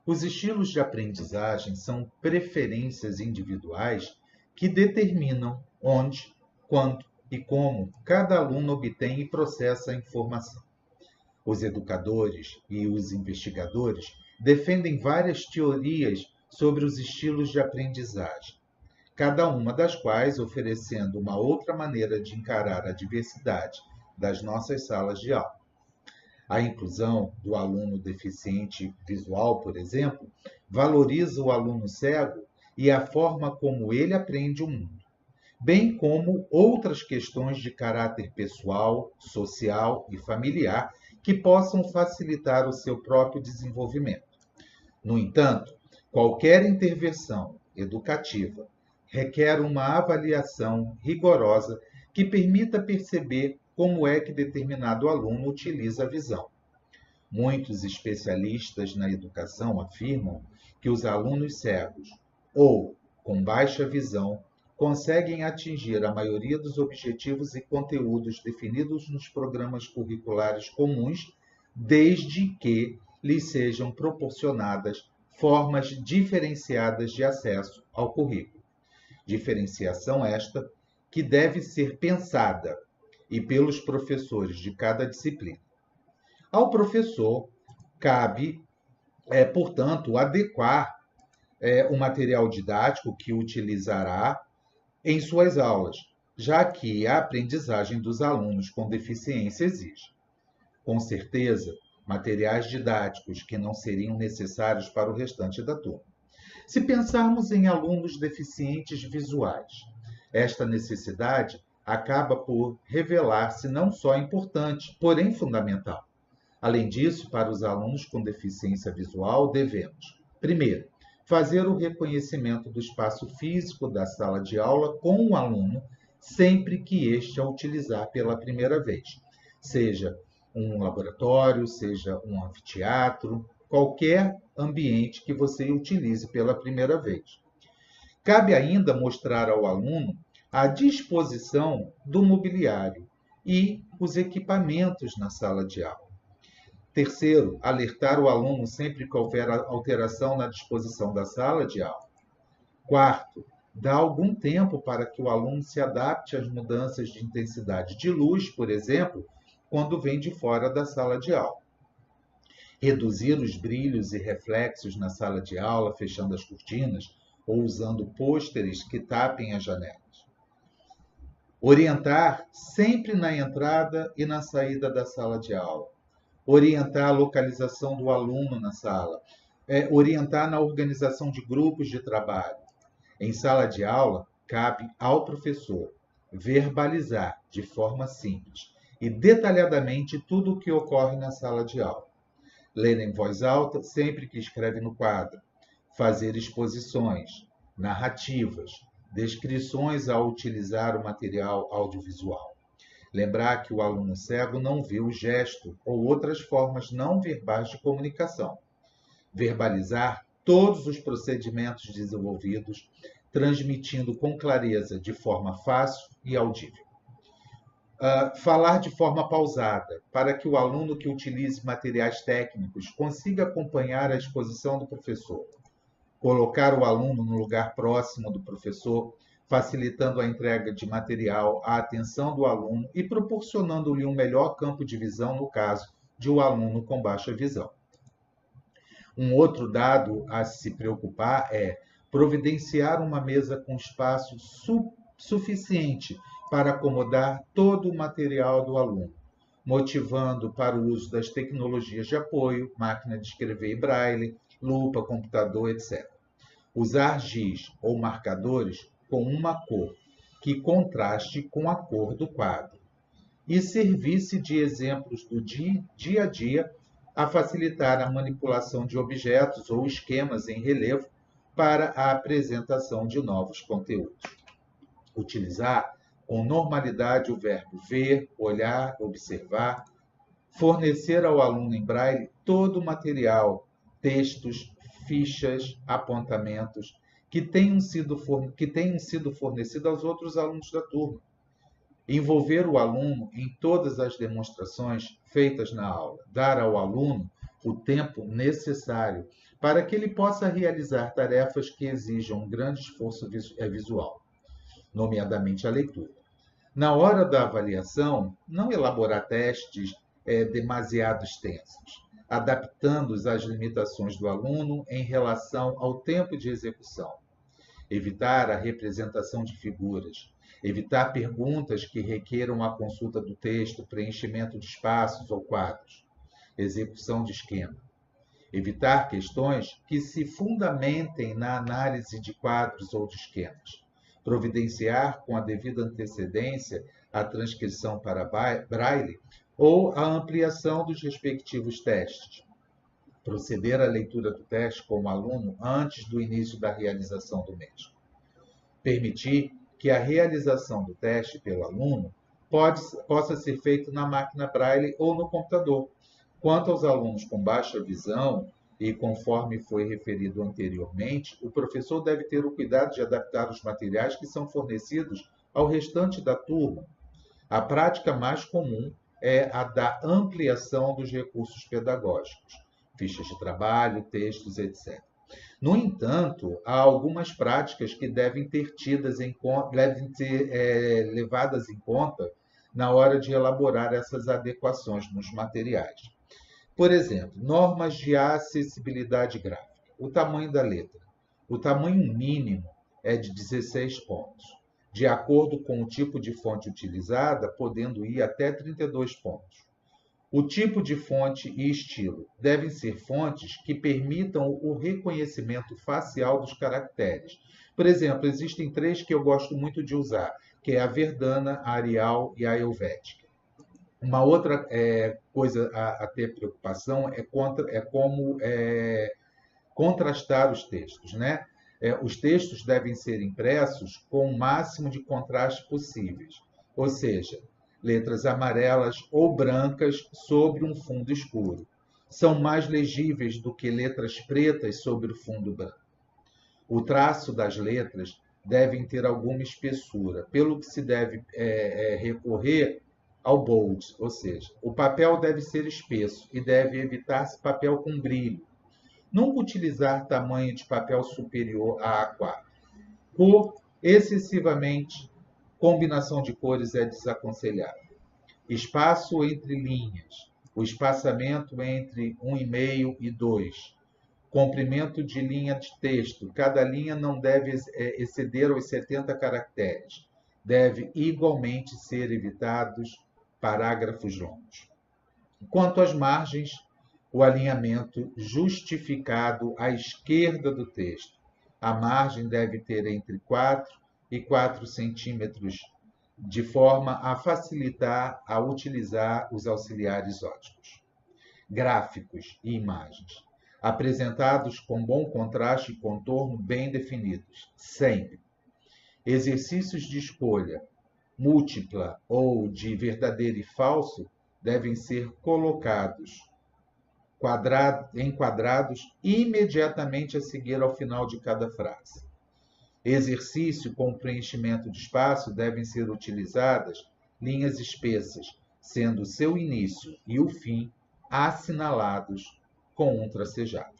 Os estilos de aprendizagem são preferências individuais que determinam onde, quando e como cada aluno obtém e processa a informação. Os educadores e os investigadores defendem várias teorias sobre os estilos de aprendizagem, cada uma das quais oferecendo uma outra maneira de encarar a diversidade das nossas salas de aula. A inclusão do aluno deficiente visual, por exemplo, valoriza o aluno cego e a forma como ele aprende o mundo, bem como outras questões de caráter pessoal, social e familiar que possam facilitar o seu próprio desenvolvimento. No entanto, qualquer intervenção educativa requer uma avaliação rigorosa que permita perceber como é que determinado aluno utiliza a visão. Muitos especialistas na educação afirmam que os alunos cegos ou com baixa visão conseguem atingir a maioria dos objetivos e conteúdos definidos nos programas curriculares comuns, desde que lhes sejam proporcionadas formas diferenciadas de acesso ao currículo. Diferenciação esta que deve ser pensada e pelos professores de cada disciplina. Ao professor cabe, portanto, adequar o material didático que utilizará em suas aulas, já que a aprendizagem dos alunos com deficiência exige. Com certeza, materiais didáticos que não seriam necessários para o restante da turma. Se pensarmos em alunos deficientes visuais, esta necessidade acaba por revelar-se não só importante, porém fundamental. Além disso, para os alunos com deficiência visual, devemos, primeiro, fazer o reconhecimento do espaço físico da sala de aula com o aluno sempre que este a utilizar pela primeira vez, seja um laboratório, seja um anfiteatro, qualquer ambiente que você utilize pela primeira vez. Cabe ainda mostrar ao aluno a disposição do mobiliário e os equipamentos na sala de aula. Terceiro, alertar o aluno sempre que houver alteração na disposição da sala de aula. Quarto, dar algum tempo para que o aluno se adapte às mudanças de intensidade de luz, por exemplo, quando vem de fora da sala de aula. Reduzir os brilhos e reflexos na sala de aula, fechando as cortinas ou usando pôsteres que tapem as janelas. Orientar sempre na entrada e na saída da sala de aula. Orientar a localização do aluno na sala. Orientar na organização de grupos de trabalho. Em sala de aula, cabe ao professor verbalizar de forma simples e detalhadamente tudo o que ocorre na sala de aula. Ler em voz alta sempre que escreve no quadro. Fazer exposições, narrativas, descrições ao utilizar o material audiovisual. Lembrar que o aluno cego não vê o gesto ou outras formas não verbais de comunicação. Verbalizar todos os procedimentos desenvolvidos, transmitindo com clareza, de forma fácil e audível. Falar de forma pausada, para que o aluno que utilize materiais técnicos consiga acompanhar a exposição do professor. Colocar o aluno no lugar próximo do professor, facilitando a entrega de material, a atenção do aluno e proporcionando-lhe um melhor campo de visão no caso de um aluno com baixa visão. Um outro dado a se preocupar é providenciar uma mesa com espaço suficiente para acomodar todo o material do aluno, motivando para o uso das tecnologias de apoio, máquina de escrever e braille, lupa, computador, etc. Usar giz ou marcadores com uma cor que contraste com a cor do quadro e servir-se de exemplos do dia a dia a facilitar a manipulação de objetos ou esquemas em relevo para a apresentação de novos conteúdos. Utilizar com normalidade o verbo ver, olhar, observar, fornecer ao aluno em braille todo o material, textos, fichas, apontamentos que tenham sido fornecidos aos outros alunos da turma. Envolver o aluno em todas as demonstrações feitas na aula. Dar ao aluno o tempo necessário para que ele possa realizar tarefas que exijam um grande esforço visual, nomeadamente a leitura. Na hora da avaliação, não elaborar testes demasiado extensos, adaptando-os às limitações do aluno em relação ao tempo de execução. Evitar a representação de figuras, evitar perguntas que requeram a consulta do texto, preenchimento de espaços ou quadros, execução de esquema. Evitar questões que se fundamentem na análise de quadros ou de esquemas. Providenciar com a devida antecedência a transcrição para Braille ou a ampliação dos respectivos testes. Proceder à leitura do teste como aluno antes do início da realização do mesmo. Permitir que a realização do teste pelo aluno possa ser feita na máquina Braille ou no computador. Quanto aos alunos com baixa visão, e conforme foi referido anteriormente, o professor deve ter o cuidado de adaptar os materiais que são fornecidos ao restante da turma. A prática mais comum é a da ampliação dos recursos pedagógicos, fichas de trabalho, textos, etc. No entanto, há algumas práticas que devem ser levadas em conta na hora de elaborar essas adequações nos materiais. Por exemplo, normas de acessibilidade gráfica. O tamanho da letra. O tamanho mínimo é de 16 pontos, de acordo com o tipo de fonte utilizada, podendo ir até 32 pontos. O tipo de fonte e estilo devem ser fontes que permitam o reconhecimento facial dos caracteres. Por exemplo, existem 3 que eu gosto muito de usar, que é a Verdana, a Arial e a Helvética. Uma outra coisa a ter preocupação é como contrastar os textos, né? Os textos devem ser impressos com o máximo de contraste possíveis, ou seja, letras amarelas ou brancas sobre um fundo escuro. São mais legíveis do que letras pretas sobre o fundo branco. O traço das letras devem ter alguma espessura, pelo que se deve recorrer ao bold, ou seja, o papel deve ser espesso e deve evitar-se papel com brilho. Nunca utilizar tamanho de papel superior a A4. Cor excessivamente, combinação de cores é desaconselhável. Espaço entre linhas, o espaçamento entre 1,5 e 2. Comprimento de linha de texto, cada linha não deve exceder os 70 caracteres. Deve igualmente ser evitados parágrafos longos. Quanto às margens, o alinhamento justificado à esquerda do texto. A margem deve ter entre 4 e 4 centímetros, de forma a facilitar a utilizar os auxiliares óticos. Gráficos e imagens, apresentados com bom contraste e contorno bem definidos, sempre. Exercícios de escolha múltipla ou de verdadeiro e falso devem ser colocados enquadrados imediatamente a seguir ao final de cada frase. Exercício com preenchimento de espaço devem ser utilizadas linhas espessas, sendo o seu início e o fim assinalados com um tracejado.